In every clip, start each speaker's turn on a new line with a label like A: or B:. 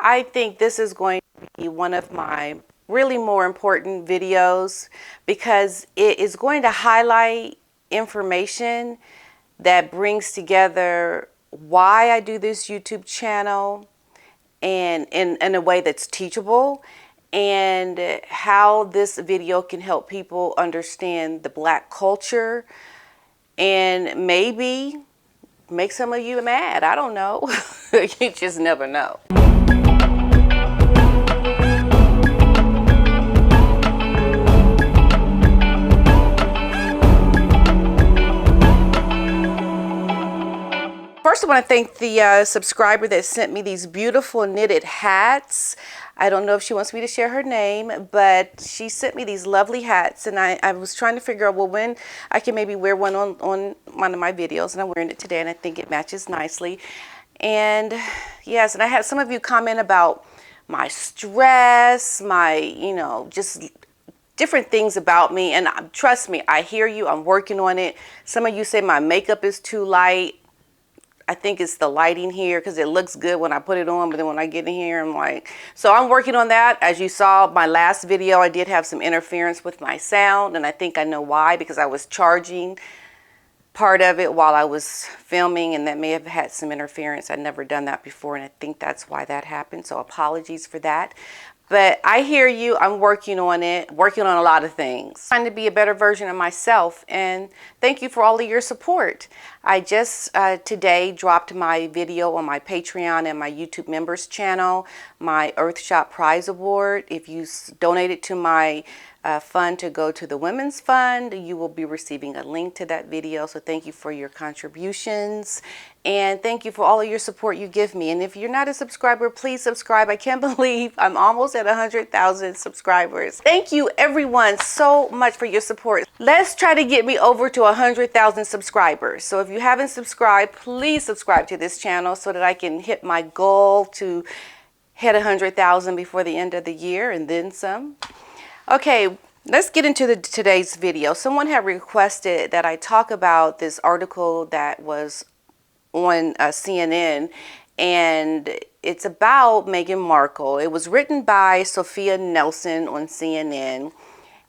A: I think this is going to be one of my really more important videos because it is going to highlight information that brings together why I do this YouTube channel and in a way that's teachable, and how this video can help people understand the Black culture and maybe make some of you mad. I don't know. You just never know. First, I want to thank the subscriber that sent me these beautiful knitted hats. I don't know if she wants me to share her name, but she sent me these lovely hats, and I was trying to figure out, well, when I can maybe wear one on one of my videos, and I'm wearing it today, and I think it matches nicely. And yes, and I had some of you comment about my stress, my, just different things about me, and trust me, I hear you, I'm working on it. Some of you say my makeup is too light. I think it's the lighting here because it looks good when I put it on, but then when I get in here, I'm like, so I'm working on that. As you saw my last video, I did have some interference with my sound, and I think I know why, because I was charging part of it while I was filming, and that may have had some interference. I'd never done that before, and I think that's why that happened, so apologies for that. But I hear you. I'm working on it, working on a lot of things, trying to be a better version of myself. And thank you for all of your support. I just today dropped my video on my Patreon and my YouTube members channel, my Earthshot Prize Award. If you donated to my fund to go to the Women's Fund, you will be receiving a link to that video. So thank you for your contributions. And thank you for all of your support you give me. And if you're not a subscriber, please subscribe. I can't believe I'm almost at 100,000 subscribers. Thank you everyone so much for your support. Let's try to get me over to 100,000 subscribers. So if you haven't subscribed, please subscribe to this channel so that I can hit my goal to hit 100,000 before the end of the year and then some. Okay, let's get into today's video. Someone had requested that I talk about this article that was on CNN, and it's about Meghan Markle. It was written by Sophia Nelson on CNN,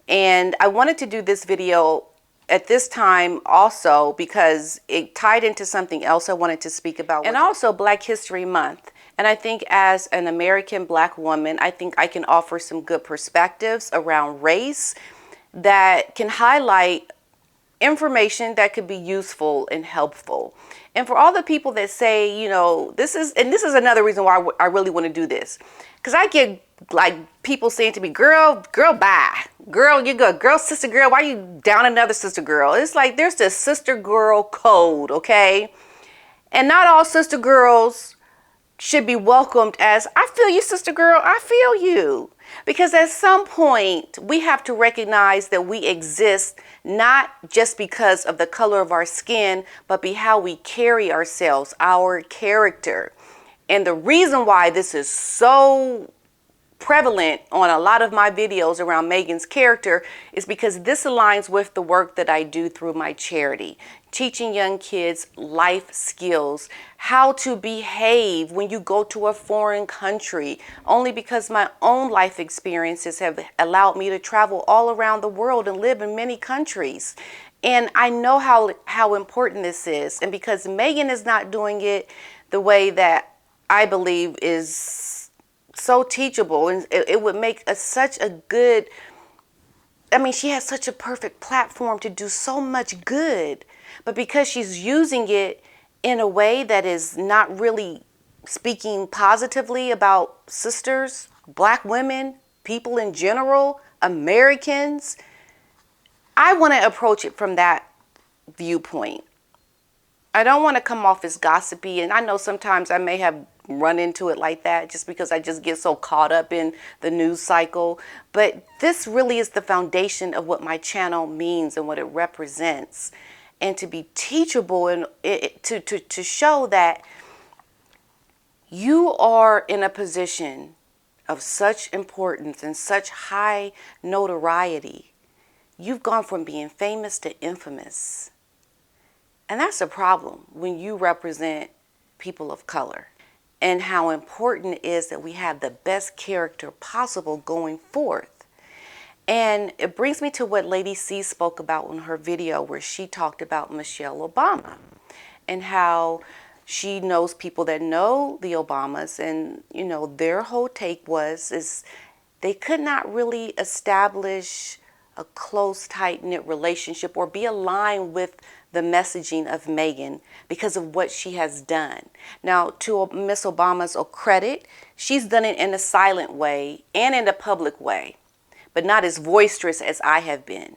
A: and I wanted to do this video at this time also because it tied into something else I wanted to speak about, and also Black History Month. And I think as an American Black woman, I think I can offer some good perspectives around race that can highlight information that could be useful and helpful. And for all the people that say, this is another reason why I really want to do this, because I get like people saying to me, girl, bye. Girl, you good. Girl, sister girl, why you down another sister girl? It's like there's this sister girl code, okay? And not all sister girls should be welcomed as, I feel you, sister girl, I feel you. Because at some point, we have to recognize that we exist not just because of the color of our skin, but be how we carry ourselves, our character. And the reason why this is so prevalent on a lot of my videos around Meghan's character is because this aligns with the work that I do through my charity, teaching young kids life skills, how to behave when you go to a foreign country, only because my own life experiences have allowed me to travel all around the world and live in many countries. And I know how important this is. And because Meghan is not doing it the way that I believe is so teachable, and it would make such a good, she has such a perfect platform to do so much good, but because she's using it in a way that is not really speaking positively about sisters, Black women, people in general, Americans, I want to approach it from that viewpoint. I don't want to come off as gossipy, and I know sometimes I may have run into it like that just because I just get so caught up in the news cycle. But this really is the foundation of what my channel means and what it represents. And to be teachable and to show that you are in a position of such importance and such high notoriety. You've gone from being famous to infamous. And that's a problem when you represent people of color. and how important it is that we have the best character possible going forth. And it brings me to what Lady C spoke about in her video, where she talked about Michelle Obama and how she knows people that know the Obamas, and their whole take is they could not really establish a close, tight-knit relationship or be aligned with the messaging of Meghan because of what she has done. Now, to Miss Obama's credit, she's done it in a silent way and in a public way, but not as boisterous as I have been.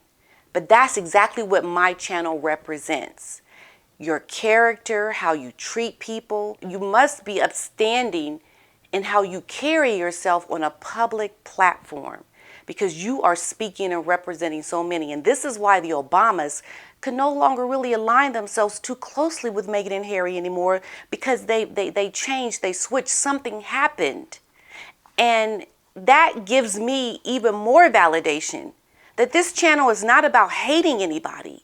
A: But that's exactly what my channel represents. Your character, how you treat people. You must be upstanding in how you carry yourself on a public platform, because you are speaking and representing so many. And this is why the Obamas could no longer really align themselves too closely with Meghan and Harry anymore, because they changed, they switched, something happened. And that gives me even more validation that this channel is not about hating anybody.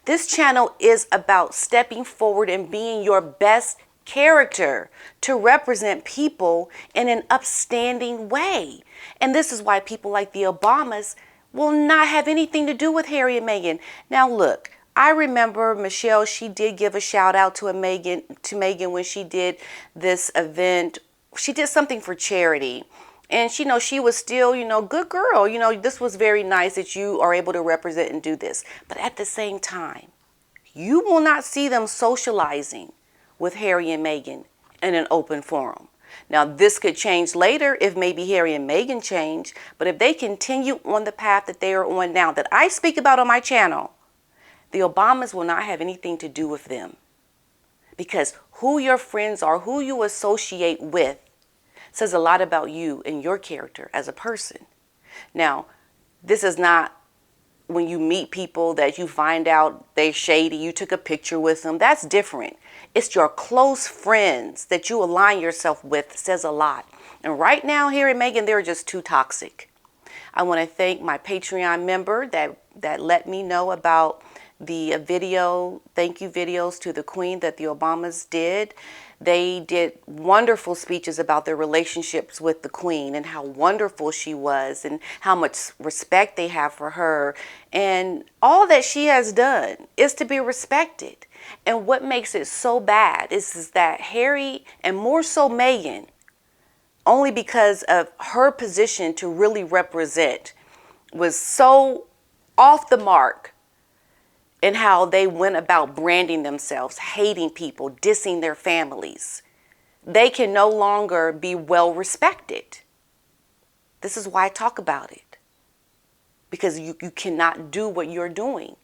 A: This channel is about stepping forward and being your best character to represent people in an upstanding way. And this is why people like the Obamas will not have anything to do with Harry and Meghan. Now look, I remember Michelle, she did give a shout out to Meghan when she did this event. She did something for charity. And she was still, good girl. This was very nice that you are able to represent and do this. But at the same time, you will not see them socializing with Harry and Meghan in an open forum. Now, this could change later if maybe Harry and Meghan change. But if they continue on the path that they are on now, that I speak about on my channel, the Obamas will not have anything to do with them. Because who your friends are, who you associate with, says a lot about you and your character as a person. Now, this is not when you meet people that you find out they're shady, you took a picture with them. That's different. It's your close friends that you align yourself with says a lot. And right now, here in Meghan, they're just too toxic. I want to thank my Patreon member that let me know about the thank you videos to the Queen that the Obamas did. They did wonderful speeches about their relationships with the Queen and how wonderful she was and how much respect they have for her. And all that she has done is to be respected. And what makes it so bad is that Harry, and more so Meghan, only because of her position to really represent, was so off the mark in how they went about branding themselves, hating people, dissing their families. They can no longer be well respected. This is why I talk about it. Because you cannot do what you're doing.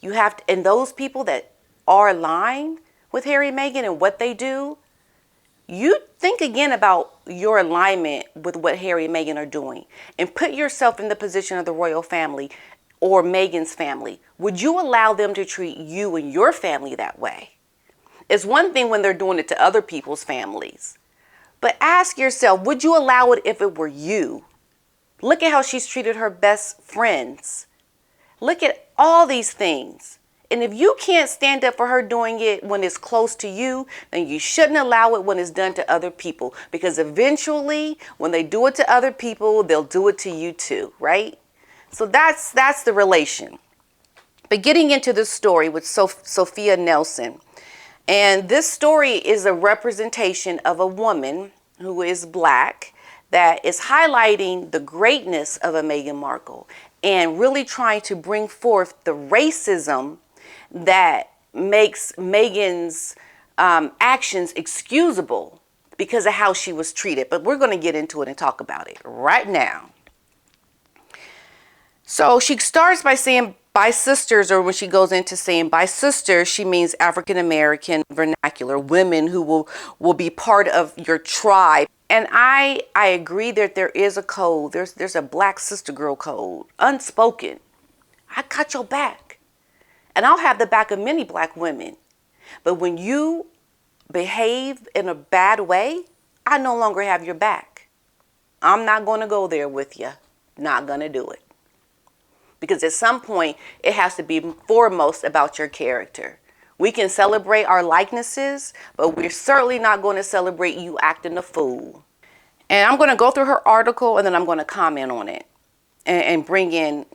A: You have to, and those people that are aligned with Harry and Meghan and what they do, you think again about your alignment with what Harry and Meghan are doing, and put yourself in the position of the royal family or Meghan's family. Would you allow them to treat you and your family that way? It's one thing when they're doing it to other people's families. But ask yourself, would you allow it if it were you? Look at how she's treated her best friends. Look at all these things. And if you can't stand up for her doing it when it's close to you, then you shouldn't allow it when it's done to other people. Because eventually, when they do it to other people, they'll do it to you too, right? So that's the relation. But getting into this story with Sophia Nelson. And this story is a representation of a woman who is Black that is highlighting the greatness of a Meghan Markle and really trying to bring forth the racism that makes Meghan's actions excusable because of how she was treated. But we're going to get into it and talk about it right now. So she starts by saying by sisters, or when she goes into saying by sisters, she means African American vernacular, women who will be part of your tribe. And I agree that there is a code. There's a Black sister girl code, unspoken. I got your back. And I'll have the back of many Black women. But when you behave in a bad way, I no longer have your back. I'm not going to go there with you. Not going to do it. Because at some point, it has to be foremost about your character. We can celebrate our likenesses, but we're certainly not going to celebrate you acting a fool. And I'm going to go through her article and then I'm going to comment on it and bring in,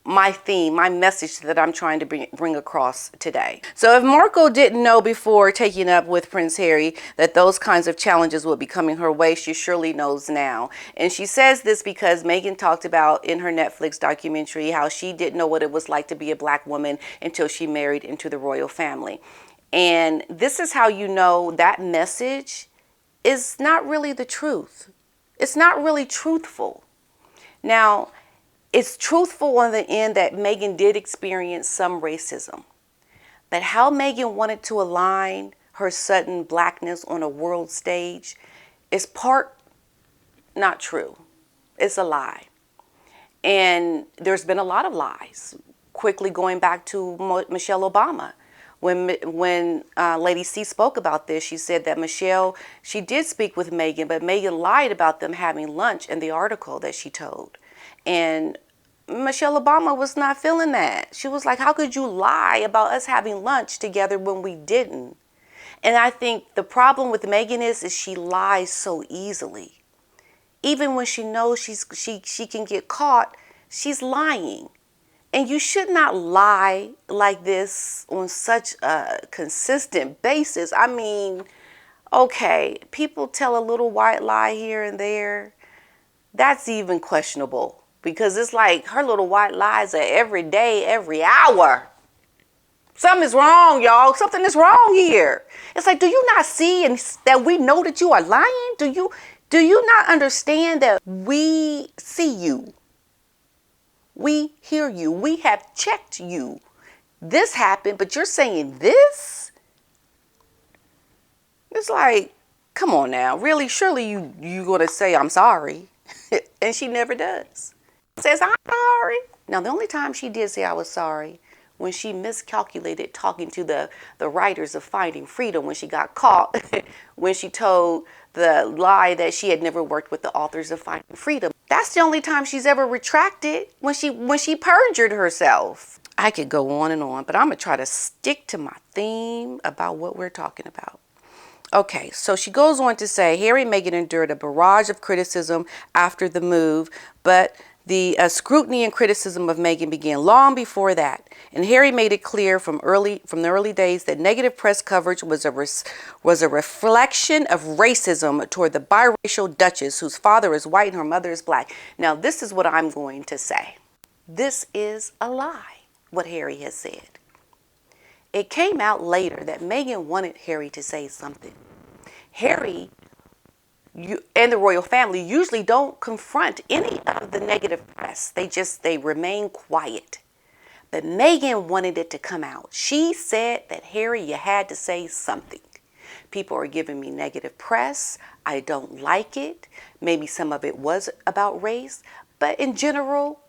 A: my theme, my message that I'm trying to bring across today. So if Markle didn't know before taking up with Prince Harry that those kinds of challenges would be coming her way, she surely knows now. And she says this because Meghan talked about in her Netflix documentary how she didn't know what it was like to be a black woman until she married into the royal family. And this is how you know that message is not really the truth. It's not really truthful. Now, it's truthful on the end that Meghan did experience some racism. But how Meghan wanted to align her sudden blackness on a world stage is part not true. It's a lie. And there's been a lot of lies. Quickly going back to Michelle Obama. When Lady C spoke about this, she said that Michelle, she did speak with Meghan, but Meghan lied about them having lunch in the article that she told. And Michelle Obama was not feeling that. She was like, how could you lie about us having lunch together when we didn't? And I think the problem with Meghan is she lies so easily. Even when she knows she can get caught, she's lying. And you should not lie like this on such a consistent basis. I mean, okay, people tell a little white lie here and there. That's even questionable because it's like her little white lies are every day, every hour. Something is wrong, y'all. Something is wrong here. It's like, do you not see and that we know that you are lying? Do you not understand that we see you? We hear you. We have checked you. This happened, but you're saying this? It's like, come on now. Really, surely you going to say, I'm sorry. And she never does. Says, I'm sorry. Now, the only time she did say I was sorry, when she miscalculated talking to the writers of Finding Freedom when she got caught, when she told the lie that she had never worked with the authors of Finding Freedom. That's the only time she's ever retracted, when she perjured herself. I could go on and on, but I'm going to try to stick to my theme about what we're talking about. Okay, so she goes on to say, Harry and Meghan endured a barrage of criticism after the move, but the scrutiny and criticism of Meghan began long before that. And Harry made it clear from the early days that negative press coverage was a reflection of racism toward the biracial Duchess, whose father is white and her mother is black. Now, this is what I'm going to say. This is a lie, what Harry has said. It came out later that Meghan wanted Harry to say something. Harry and the royal family usually don't confront any of the negative press. They remain quiet. But Meghan wanted it to come out. She said that, Harry, you had to say something. People are giving me negative press. I don't like it. Maybe some of it was about race. But in general,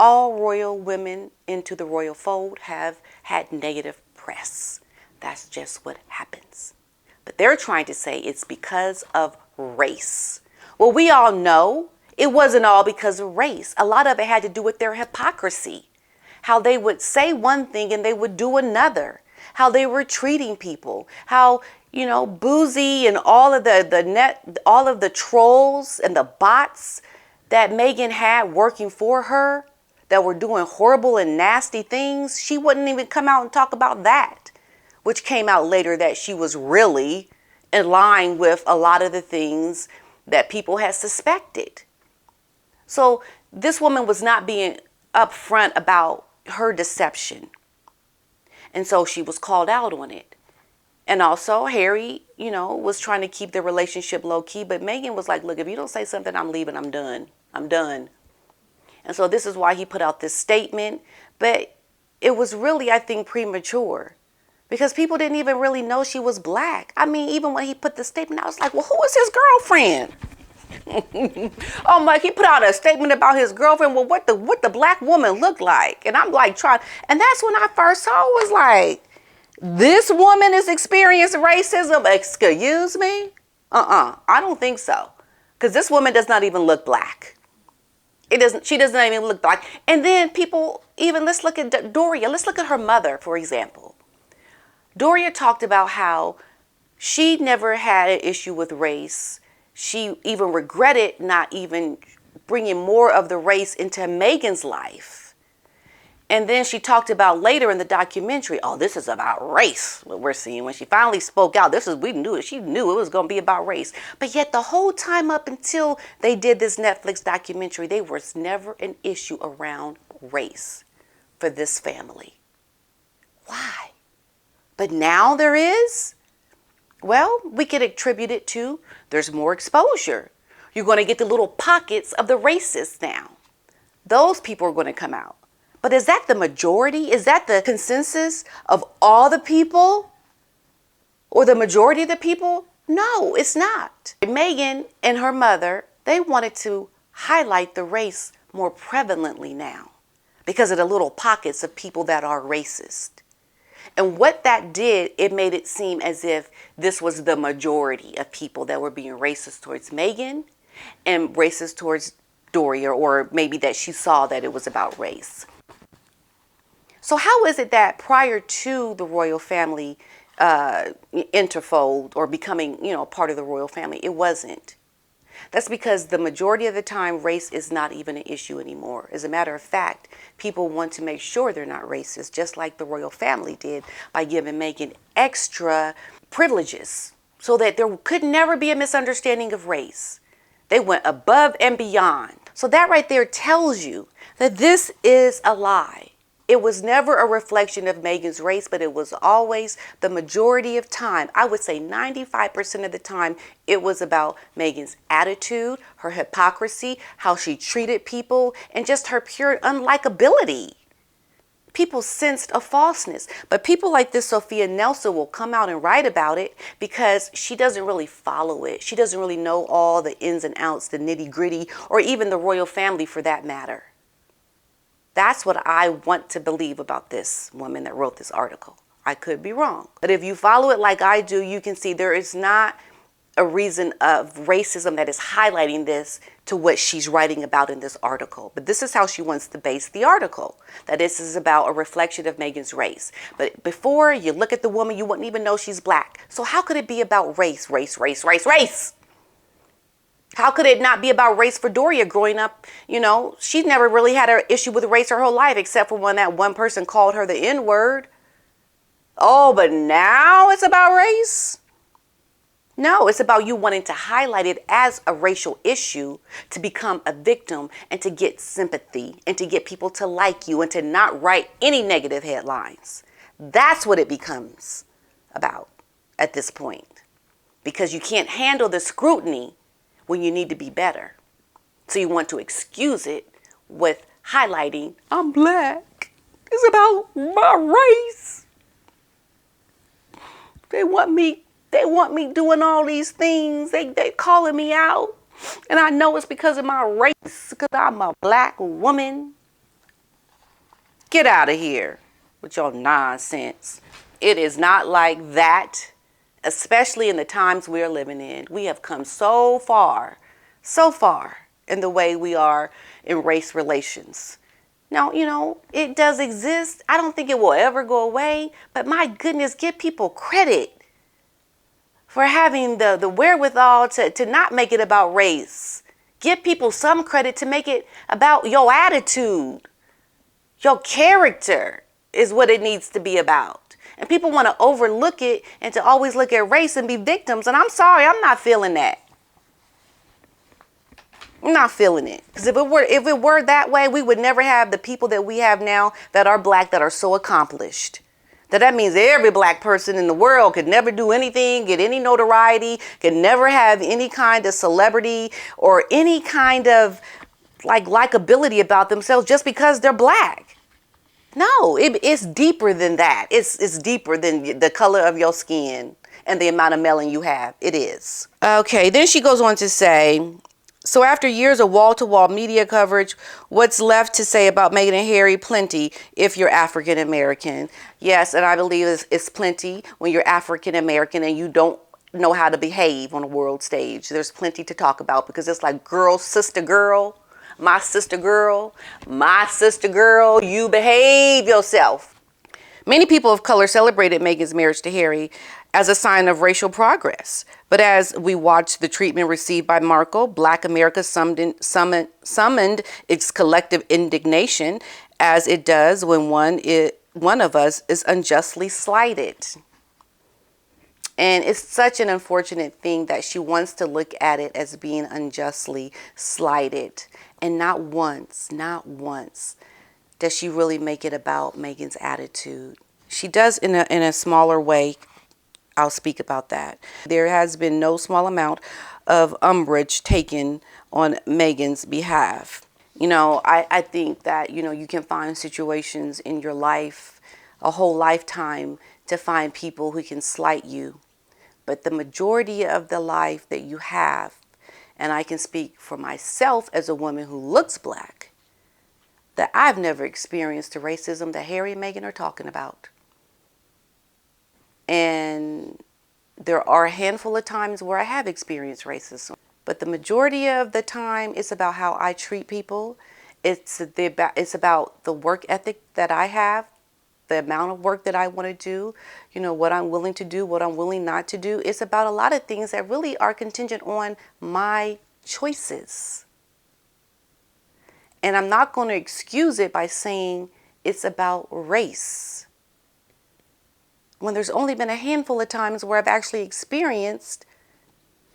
A: all royal women into the royal fold have had negative press. That's just what happens. But they're trying to say it's because of race. Well, we all know it wasn't all because of race. A lot of it had to do with their hypocrisy. How they would say one thing and they would do another. How they were treating people. How, Boozy and all of the trolls and the bots that Meghan had working for her that were doing horrible and nasty things. She wouldn't even come out and talk about that, which came out later that she was really in line with a lot of the things that people had suspected. So this woman was not being upfront about her deception. And so she was called out on it. And also Harry, was trying to keep the relationship low key. But Meghan was like, look, if you don't say something, I'm leaving. I'm done. I'm done. And so this is why he put out this statement. But it was really, I think, premature. Because people didn't even really know she was black. I mean, even when he put the statement out, I was like, well, who is his girlfriend? Oh my, he put out a statement about his girlfriend. Well, what the black woman looked like. And I'm like and that's when I first saw was like, this woman is experiencing racism. Excuse me? I don't think so. Because this woman does not even look black. She doesn't even look black. And then people, let's look at Doria. Let's look at her mother, for example. Doria talked about how she never had an issue with race. She even regretted not even bringing more of the race into Meghan's life. And then she talked about later in the documentary, oh, this is about race. What we're seeing when she finally spoke out, we knew it. She knew it was going to be about race. But yet the whole time up until they did this Netflix documentary, there was never an issue around race for this family. Why? But now there is? Well, we could attribute it to there's more exposure. You're going to get the little pockets of the racists now. Those people are going to come out. But is that the majority? Is that the consensus of all the people? Or the majority of the people? No, it's not. Meghan and her mother, they wanted to highlight the race more prevalently now because of the little pockets of people that are racist. And what that did, it made it seem as if this was the majority of people that were being racist towards Meghan and racist towards Doria, or maybe that she saw that it was about race. So how is it that prior to the royal family interfold or becoming, part of the royal family, it wasn't? That's because the majority of the time, race is not even an issue anymore. As a matter of fact, people want to make sure they're not racist, just like the royal family did by giving Meghan extra privileges so that there could never be a misunderstanding of race. They went above and beyond. So that right there tells you that this is a lie. It was never a reflection of Meghan's race, but it was always the majority of time. I would say 95% of the time, it was about Meghan's attitude, her hypocrisy, how she treated people, and just her pure unlikability. People sensed a falseness. But people like this Sophia Nelson will come out and write about it because she doesn't really follow it. She doesn't really know all the ins and outs, the nitty gritty, or even the royal family for that matter. That's what I want to believe about this woman that wrote this article. I could be wrong. But if you follow it like I do, you can see there is not a reason of racism that is highlighting this to what she's writing about in this article. But this is how she wants to base the article, that this is about a reflection of Meghan's race. But before you look at the woman, you wouldn't even know she's black. So how could it be about race? How could it not be about race for Doria growing up? She never really had an issue with race her whole life, except for when that one person called her the N-word. Oh, but now it's about race? No, it's about you wanting to highlight it as a racial issue to become a victim and to get sympathy and to get people to like you and to not write any negative headlines. That's what it becomes about at this point, because you can't handle the scrutiny when you need to be better. So you want to excuse it with highlighting, I'm black. It's about my race. They want me doing all these things. They calling me out. And I know it's because of my race, because I'm a black woman. Get out of here with your nonsense. It is not like that. Especially in the times we are living in. We have come so far in the way we are in race relations. Now, it does exist. I don't think it will ever go away. But my goodness, give people credit for having the wherewithal to not make it about race. Give people some credit to make it about your attitude. Your character is what it needs to be about. And people want to overlook it and to always look at race and be victims. And I'm sorry, I'm not feeling that. I'm not feeling it. Because if it were that way, we would never have the people that we have now that are black, that are so accomplished. That means every black person in the world could never do anything, get any notoriety, could never have any kind of celebrity or any kind of likability about themselves just because they're black. No, it's deeper than that. It's deeper than the color of your skin and the amount of melanin you have. It is. Okay, then she goes on to say, so after years of wall-to-wall media coverage, what's left to say about Meghan and Harry? Plenty if you're African American. Yes, and I believe it's plenty when you're African American and you don't know how to behave on a world stage. There's plenty to talk about because it's like girl, sister, girl. My sister girl, you behave yourself. Many people of color celebrated Meghan's marriage to Harry as a sign of racial progress. But as we watched the treatment received by Markle, Black America summoned its collective indignation, as it does when one of us is unjustly slighted. And it's such an unfortunate thing that she wants to look at it as being unjustly slighted. And not once does she really make it about Meghan's attitude. She does in a smaller way. I'll speak about that. There has been no small amount of umbrage taken on Meghan's behalf. I think that, you can find situations in your life, a whole lifetime, to find people who can slight you. But the majority of the life that you have, and I can speak for myself as a woman who looks Black, that I've never experienced the racism that Harry and Meghan are talking about. And there are a handful of times where I have experienced racism. But the majority of the time, it's about how I treat people. It's about the work ethic that I have, the amount of work that I want to do, what I'm willing to do, what I'm willing not to do. It's about a lot of things that really are contingent on my choices. And I'm not going to excuse it by saying it's about race, when there's only been a handful of times where I've actually experienced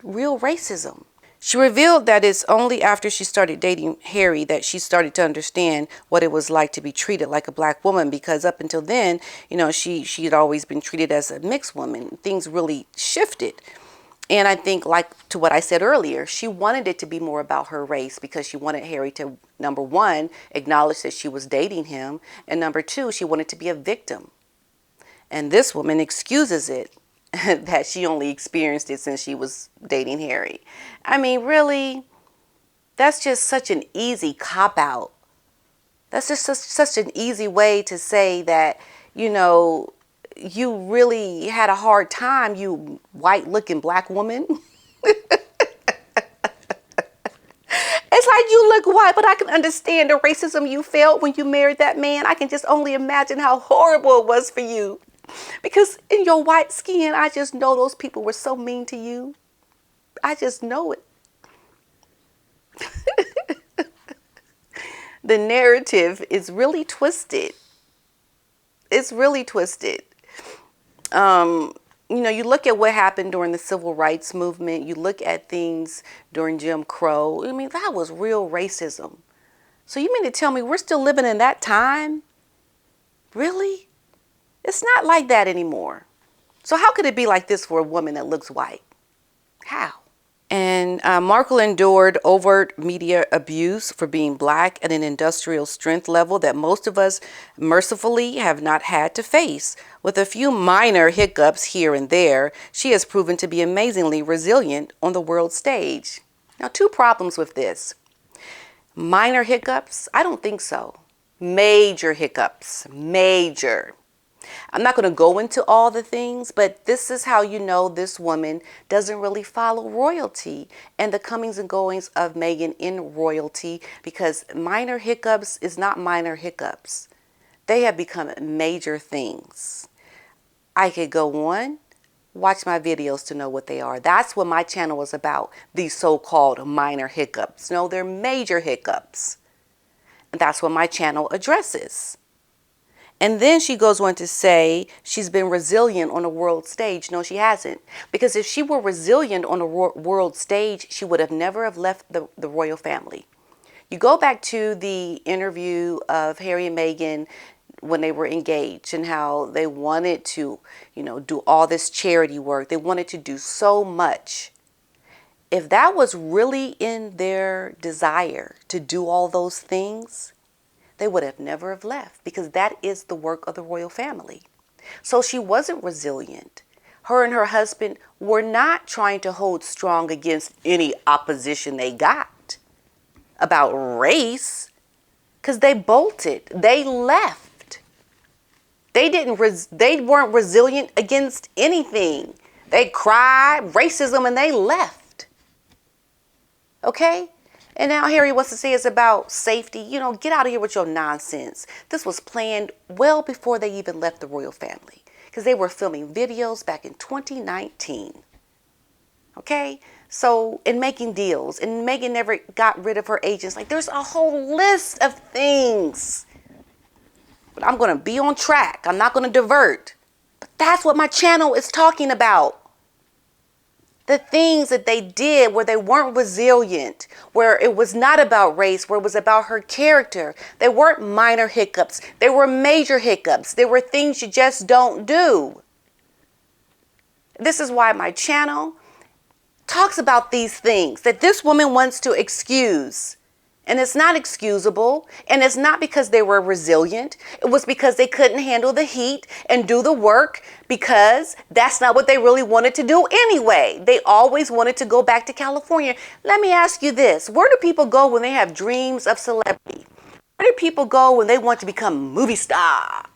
A: real racism. She revealed that it's only after she started dating Harry that she started to understand what it was like to be treated like a Black woman, because up until then, she had always been treated as a mixed woman. Things really shifted. And I think, like to what I said earlier, she wanted it to be more about her race because she wanted Harry to, number one, acknowledge that she was dating him, and number two, she wanted to be a victim. And this woman excuses it, that she only experienced it since she was dating Harry. I mean, really, that's just such an easy cop-out. That's just such an easy way to say that, you really had a hard time, you white-looking Black woman. It's like, you look white, but I can understand the racism you felt when you married that man. I can just only imagine how horrible it was for you. Because in your white skin, I just know those people were so mean to you. I just know it. The narrative is really twisted. It's really twisted. You look at what happened during the civil rights movement. You look at things during Jim Crow. I mean, that was real racism. So you mean to tell me we're still living in that time? Really? It's not like that anymore. So how could it be like this for a woman that looks white? How? And Markle endured overt media abuse for being Black at an industrial strength level that most of us mercifully have not had to face. With a few minor hiccups here and there, she has proven to be amazingly resilient on the world stage. Now, two problems with this. Minor hiccups? I don't think so. Major hiccups. Major. I'm not going to go into all the things, but this is how you know this woman doesn't really follow royalty and the comings and goings of Meghan in royalty, because minor hiccups is not minor hiccups. They have become major things. I could go on, watch my videos to know what they are. That's what my channel is about, these so-called minor hiccups. No, they're major hiccups. And that's what my channel addresses. And then she goes on to say she's been resilient on a world stage. No, she hasn't. Because if she were resilient on a world stage, she would have never have left the royal family. You go back to the interview of Harry and Meghan when they were engaged and how they wanted to, do all this charity work. They wanted to do so much. If that was really in their desire to do all those things, they would have never have left, because that is the work of the royal family. So she wasn't resilient. Her and her husband were not trying to hold strong against any opposition they got about race, because they bolted. They left. They weren't resilient against anything. They cried racism and they left. Okay? And now Harry wants to say it's about safety. You know, get out of here with your nonsense. This was planned well before they even left the royal family, because they were filming videos back in 2019. Okay? So, in making deals. And Meghan never got rid of her agents. Like, there's a whole list of things. But I'm going to be on track. I'm not going to divert. But that's what my channel is talking about. The things that they did where they weren't resilient, where it was not about race, where it was about her character. They weren't minor hiccups. They were major hiccups. They were things you just don't do. This is why my channel talks about these things that this woman wants to excuse. And it's not excusable. And it's not because they were resilient. It was because they couldn't handle the heat and do the work, because that's not what they really wanted to do anyway. They always wanted to go back to California. Let me ask you this. Where do people go when they have dreams of celebrity? Where do people go when they want to become movie stars?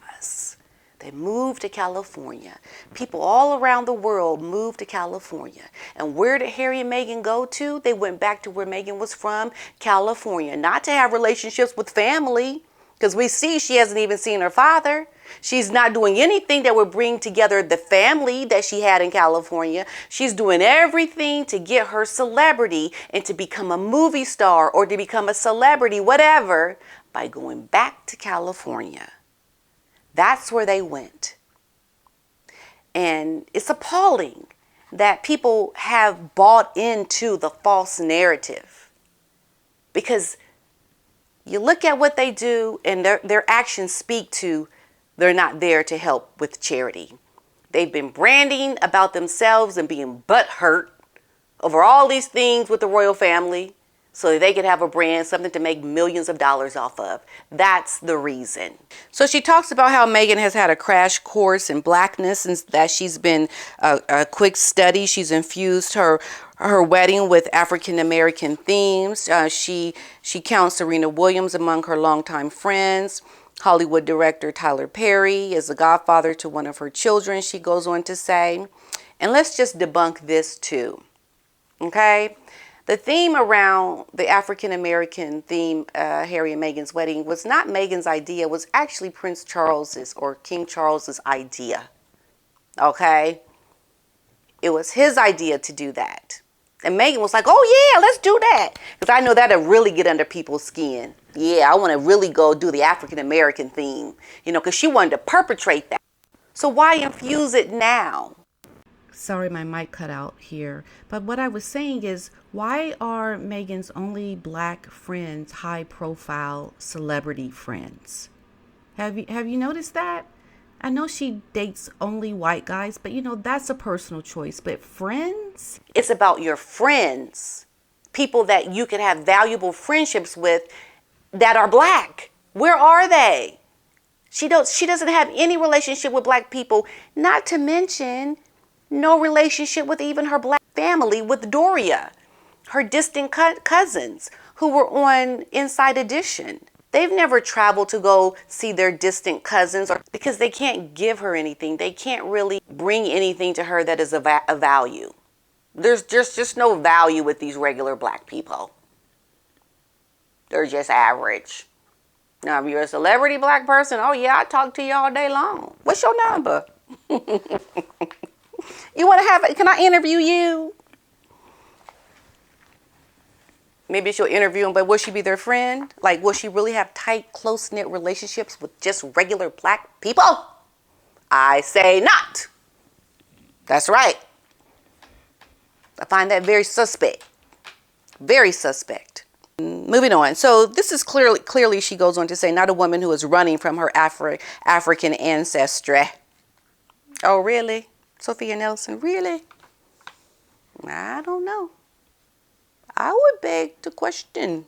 A: They moved to California. People all around the world moved to California. And where did Harry and Meghan go to? They went back to where Meghan was from, California. Not to have relationships with family, because we see she hasn't even seen her father. She's not doing anything that would bring together the family that she had in California. She's doing everything to get her celebrity and to become a movie star or to become a celebrity, whatever, by going back to California. That's where they went. And it's appalling that people have bought into the false narrative, because you look at what they do and their actions speak to they're not there to help with charity. They've been branding about themselves and being butthurt over all these things with the royal family so that they could have a brand, something to make millions of dollars off of. That's the reason. So she talks about how Meghan has had a crash course in Blackness and that she's been a quick study. She's infused her wedding with African American themes. She counts Serena Williams among her longtime friends. Hollywood director Tyler Perry is the godfather to one of her children, she goes on to say. And let's just debunk this too. Okay? The theme around the African American theme, Harry and Meghan's wedding, was not Meghan's idea. It was actually Prince Charles's or King Charles's idea. Okay? It was his idea to do that. And Meghan was like, oh yeah, let's do that. Because I know that'll really get under people's skin. Yeah, I want to really go do the African American theme. You know, because she wanted to perpetrate that. So why infuse it now? Sorry, my mic cut out here. But what I was saying is, why are Meghan's only black friends high-profile celebrity friends? Have you noticed that? I know she dates only white guys, but you know, that's a personal choice. But friends? It's about your friends. People that you can have valuable friendships with that are black. Where are they? She doesn't have any relationship with black people, not to mention no relationship with even her black family, with Doria, her distant cousins who were on Inside Edition. They've never traveled to go see their distant cousins, or because they can't give her anything. They can't really bring anything to her that is of value. There's just no value with these regular black people. They're just average. Now, if you're a celebrity black person, oh yeah, I talk to you all day long. What's your number? You want to have it? Can I interview you? Maybe she'll interview them, but will she be their friend? Like, will she really have tight, close-knit relationships with just regular black people? I say not. That's right. I find that very suspect. Very suspect. Moving on. So this is clearly she goes on to say, not a woman who is running from her African ancestry. Oh, really? Sophia Nelson, really? I don't know. I would beg to question.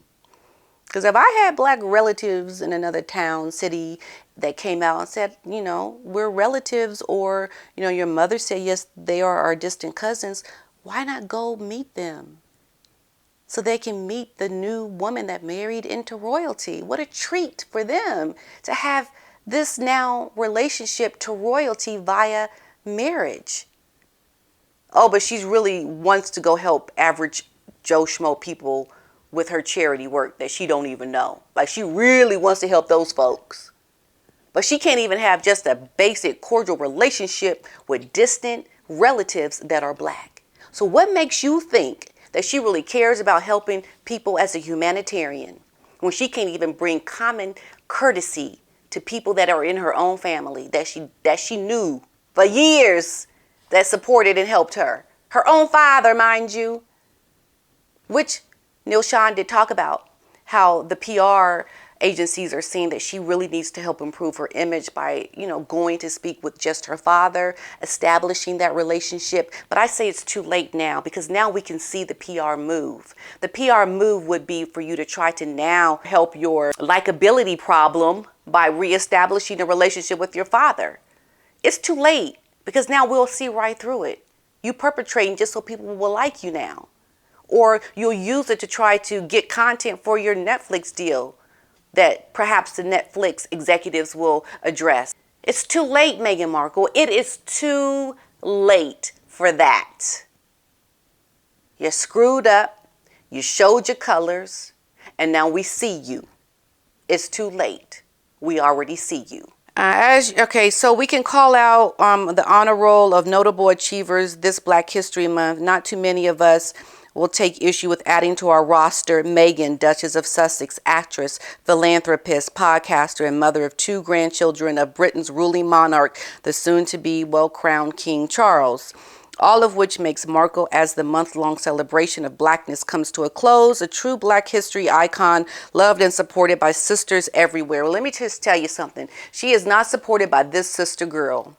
A: Because if I had black relatives in another town, city that came out and said, you know, we're relatives, or, you know, your mother said, yes, they are our distant cousins, why not go meet them? So they can meet the new woman that married into royalty. What a treat for them to have this now relationship to royalty via marriage. Oh, but she really wants to go help average Joe Schmo people with her charity work that she don't even know. Like, she really wants to help those folks. But she can't even have just a basic cordial relationship with distant relatives that are black. So what makes you think that she really cares about helping people as a humanitarian when she can't even bring common courtesy to people that are in her own family that she knew for years that supported and helped her? Her own father, mind you. Which Neil Sean did talk about how the PR agencies are seeing that she really needs to help improve her image by, going to speak with just her father, establishing that relationship. But I say it's too late now, because now we can see the PR move. The PR move would be for you to try to now help your likability problem by reestablishing a relationship with your father. It's too late, because now we'll see right through it. You perpetrating just so people will like you now. Or you'll use it to try to get content for your Netflix deal that perhaps the Netflix executives will address. It's too late, Meghan Markle. It is too late for that. You screwed up, you showed your colors, and now we see you. It's too late. We already see you. So we can call out the honor roll of notable achievers this Black History Month. Not too many of us will take issue with adding to our roster Meghan, Duchess of Sussex, actress, philanthropist, podcaster, and mother of 2 grandchildren of Britain's ruling monarch, the soon-to-be well-crowned King Charles. All of which makes Markle, as the month-long celebration of Blackness comes to a close, a true Black history icon, loved and supported by sisters everywhere. Well, let me just tell you something. She is not supported by this sister girl.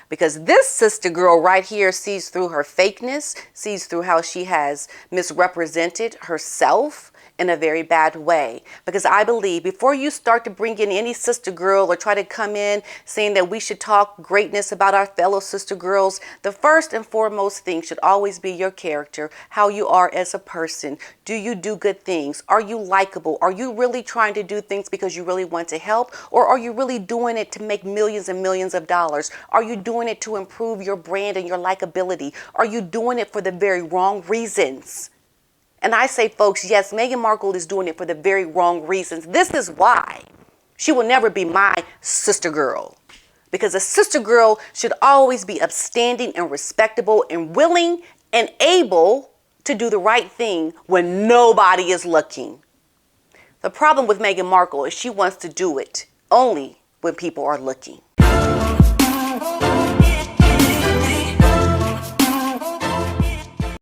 A: Because this sister girl right here sees through her fakeness, sees through how she has misrepresented herself in a very bad way. Because I believe before you start to bring in any sister girl or try to come in saying that we should talk greatness about our fellow sister girls, the first and foremost thing should always be your character, how you are as a person. Do you do good things? Are you likable? Are you really trying to do things because you really want to help? Or are you really doing it to make millions and millions of dollars? Are you doing it to improve your brand and your likability? Are you doing it for the very wrong reasons? And I say, folks, yes, Meghan Markle is doing it for the very wrong reasons. This is why she will never be my sister girl. Because a sister girl should always be upstanding and respectable and willing and able to do the right thing when nobody is looking. The problem with Meghan Markle is she wants to do it only when people are looking.